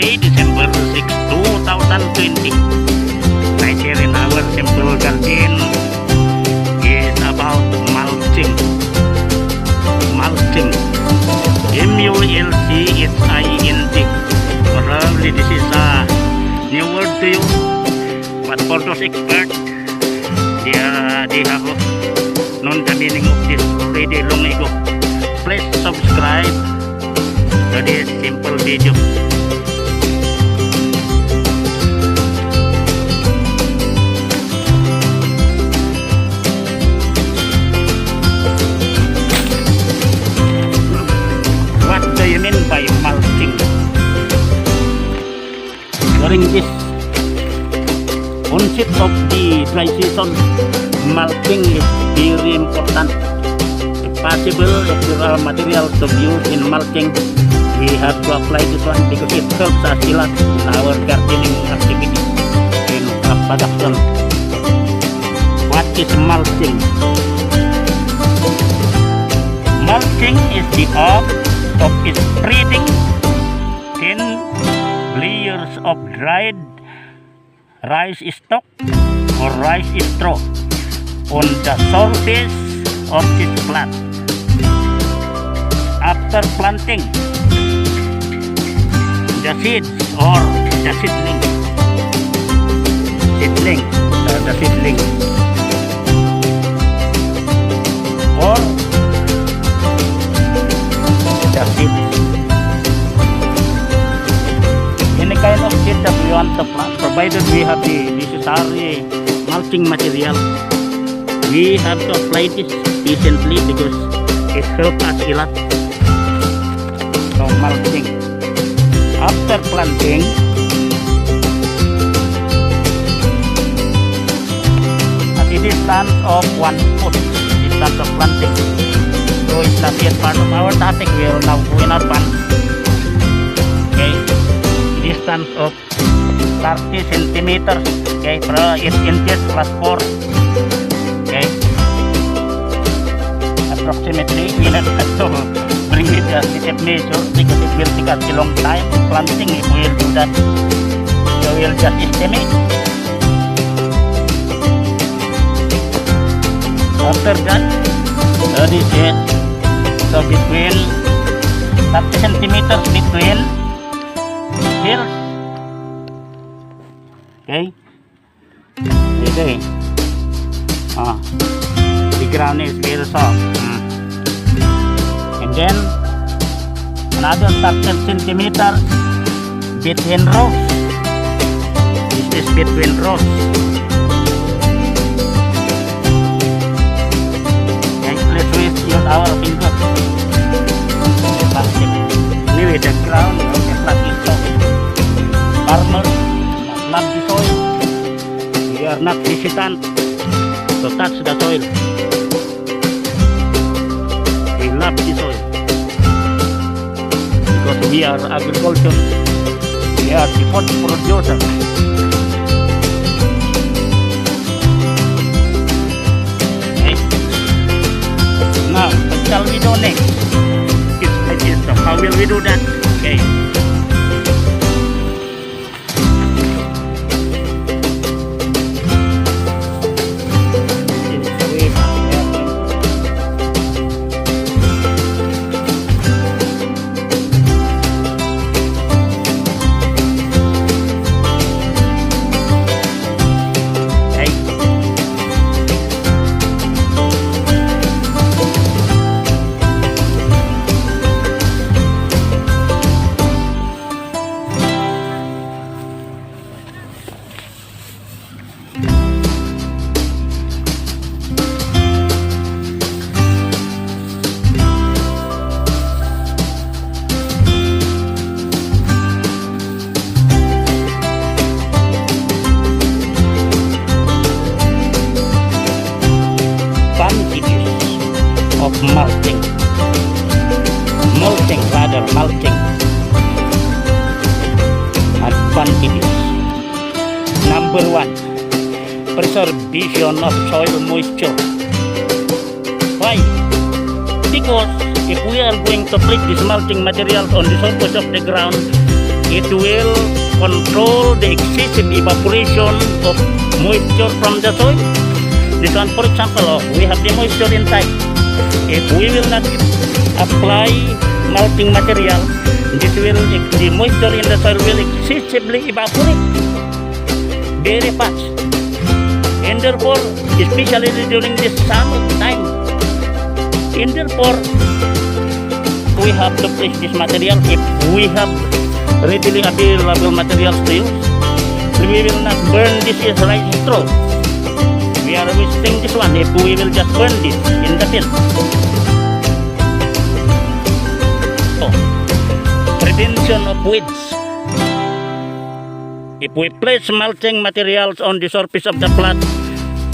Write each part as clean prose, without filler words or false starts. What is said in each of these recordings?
Thursday, December 6, 2020. Right here in our simple garden is about mulching. Mulching. M-U-L-C-H-I-N-G. Probably this is a new word to you, but for those experts, they have known the meaning of this already long ago. Please subscribe to this simple video. What do you mean by mulching? During this onset of the dry season, mulching is very important. If possible, if there are materials to use in mulching, we have to apply this one because it helps us a lot in our gardening activities and crop production. What is mulching? Mulching is the art of spreading thin layers of dried rice stalk or rice straw on the surface of this plant. After planting the seeds or the seedling or the seeds, any kind of seed that we want to plant, provided we have the necessary mulching material, we have to apply this decently because it helps us a lot. So mulching. After planting, at a distance of 1 foot distance of planting. So it's not yet part of our topic. We will now go in advance. Okay, distance of 30 centimeters. Okay, 8 inches plus 4. Okay, approximately we have to bring it as a measure because it will take us a long time planting if we will do that. So we will just estimate. After that, this is so between 30 centimeters between hills. Okay, okay. The ground is very soft. And then another 30 centimeters between rows. This is between rows. Okay, let's use our fingers. Anyway, the ground is slightly soft. Farmers love the soil. We are not hesitant to touch the soil. We love the soil because we are agriculture. We are the food producer. Okay. Now, what shall we do next? So how will we do that? Okay. Mulching advantages. Number 1, preservation of soil moisture. Why? Because if we are going to place these mulching materials on the surface of the ground, It will control the excessive evaporation of moisture from the soil. This one, for example, we have the moisture inside. If we will not apply mulching material, the moisture in the soil will excessively evaporate very fast. And therefore, especially during this summer time, and therefore, we have to place this material. If we have readily available materials to use, we will not burn this as like straw. We are wasting this one if we will just burn this in the field. So, prevention of weeds. If we place mulching materials on the surface of the plant,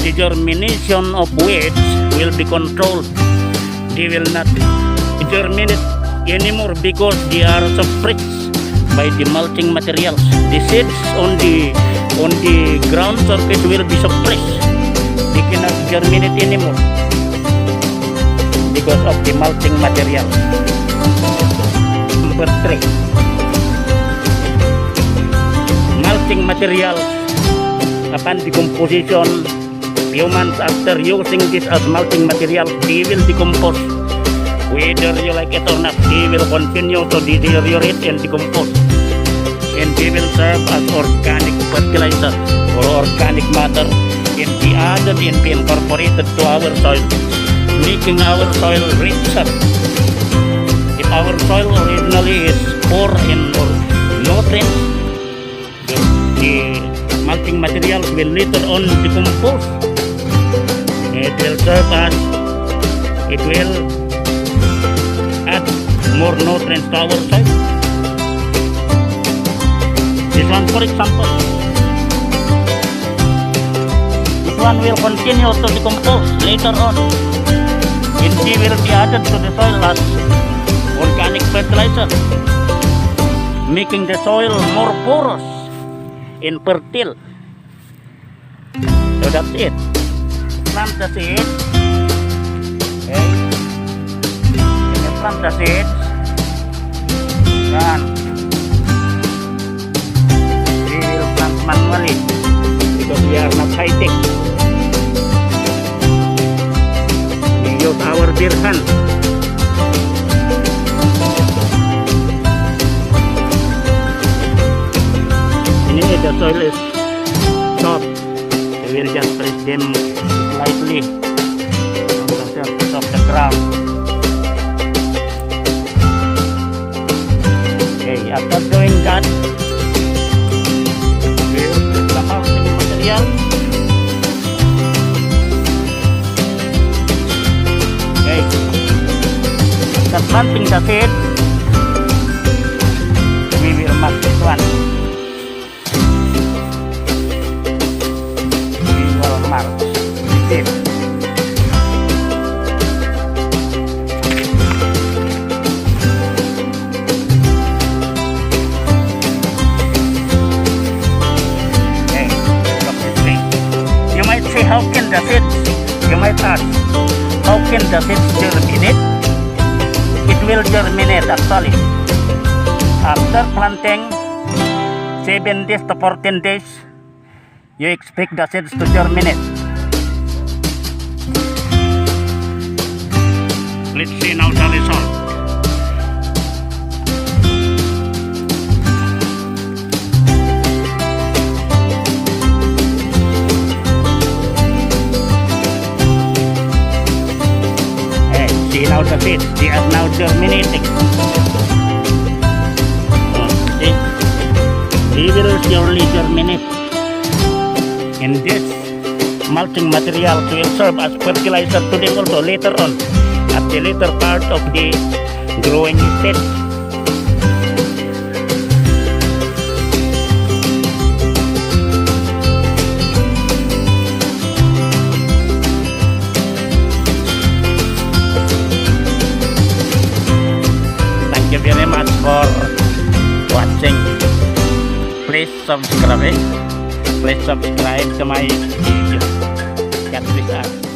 the germination of weeds will be controlled. They will not germinate anymore because they are suppressed by the mulching materials. The seeds on the ground surface will be suppressed. They cannot germinate anymore because of the mulching material. Number 3, mulching materials upon decomposition. Few months after using this as mulching material, they will decompose. Whether you like it or not, they will continue to deteriorate and decompose. And they will serve as organic fertilizer or organic matter and be added and be incorporated to our soil, making our soil richer. If our soil originally is poor in nutrients, the mulching materials will later on decompose. It will serve as, it will add more nutrients to our soil. This one, for example, this one will continue to decompose later on, and it will be added to the soil as organic fertilizer, making the soil more porous and fertile. So that's it. Plant the seeds. Okay. And you plant the seeds. Then we will plant manually because we are not high tech. We use our bare hand. Anyway, the soil is soft. We will just press them lightly on the surface of the ground. Okay, after doing that, we will put the mulching material. Okay, after planting the seed, we will mark this one. Mark the seed. Okay, look this thing. You might say, how can the seeds? You might ask, how can the seeds germinate? It will germinate actually after planting 7 days to 14 days. You expect the seeds to germinate. Let's see now the result. Hey, see now the seeds. They are now germinating. See? They will surely germinate. And this mulching material will serve as fertilizer to them also later on, at the later part of the growing stage. Thank you very much for watching. Please subscribe. Please subscribe to my video. God bless us.